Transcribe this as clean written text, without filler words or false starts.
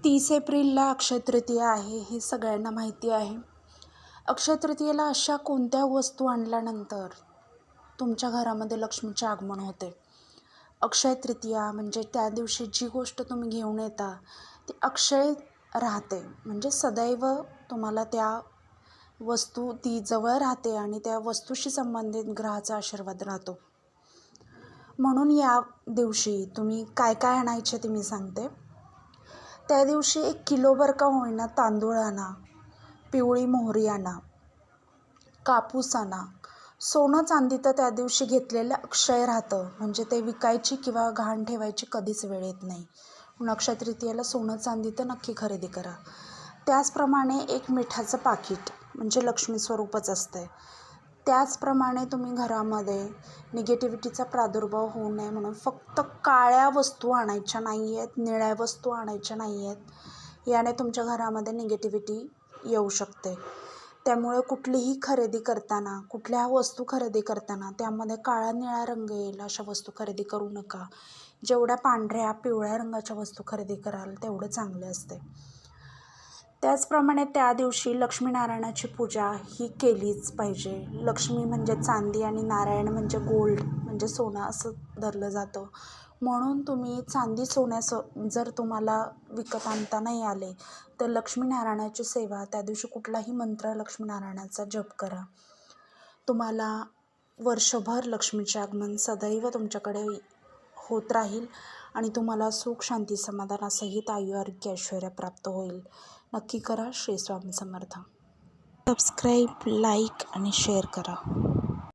30 एप्रिलला अक्षय तृतीया आहे, हे सगळ्यांना माहिती आहे. अक्षय तृतीयेला अशा कोणत्या वस्तू आणल्यानंतर तुमच्या घरामध्ये लक्ष्मीचे आगमन होते? अक्षय तृतीया म्हणजे त्या दिवशी जी गोष्ट तुम्ही घेऊन येता ती अक्षय राहते, म्हणजे सदैव तुम्हाला त्या वस्तू ती जवळ राहते आणि त्या वस्तूशी संबंधित ग्रहाचा आशीर्वाद राहतो. म्हणून या दिवशी तुम्ही काय काय आणायचे ते मी सांगते. त्या दिवशी 1 किलोभर का होईना तांदूळ आणा, पिवळी मोहरी आणा, कापूस आणा. सोनं चांदी तर त्या दिवशी घेतलेलं अक्षय राहतं, म्हणजे ते विकायची किंवा गहाण ठेवायची कधीच वेळ येत नाही. म्हणून अक्षय तृतीयेला सोनं चांदी तर नक्की खरेदी करा. त्याचप्रमाणे एक मिठाचं पाकिट म्हणजे लक्ष्मी स्वरूपच असते. त्याचप्रमाणे तुम्ही घरामध्ये निगेटिव्हिटीचा प्रादुर्भाव होऊ नये म्हणून फक्त काळ्या वस्तू आणायच्या नाही आहेत, निळ्या वस्तू आणायच्या नाही आहेत. याने तुमच्या घरामध्ये निगेटिव्हिटी येऊ शकते. त्यामुळे कुठलीही खरेदी करताना, कुठल्या वस्तू खरेदी करताना त्यामध्ये काळा निळा रंग येईल अशा वस्तू खरेदी करू नका. जेवढ्या पांढऱ्या पिवळ्या रंगाच्या वस्तू खरेदी कराल तेवढं चांगले असते. त्याचप्रमाणे त्या दिवशी लक्ष्मीनारायणाची पूजा ही केलीच पाहिजे. लक्ष्मी म्हणजे चांदी आणि नारायण म्हणजे गोल्ड म्हणजे सोनं असं धरलं जातं. म्हणून तुम्ही चांदी सोन्याचं जर तुम्हाला विकत आणता नाही आले तर लक्ष्मीनारायणाची सेवा त्या दिवशी कुठलाही मंत्र लक्ष्मीनारायणाचा जप करा. तुम्हाला वर्षभर लक्ष्मीचे आगमन सदैव तुमच्याकडे होत राहील आणि तुम्हाला सुख शांती समाधानासहित आयुर्आरोग्य ऐश्वर्य प्राप्त होईल. नक्की करा. श्री स्वामी समर्थ. सबस्क्राईब, लाईक आणि शेअर करा.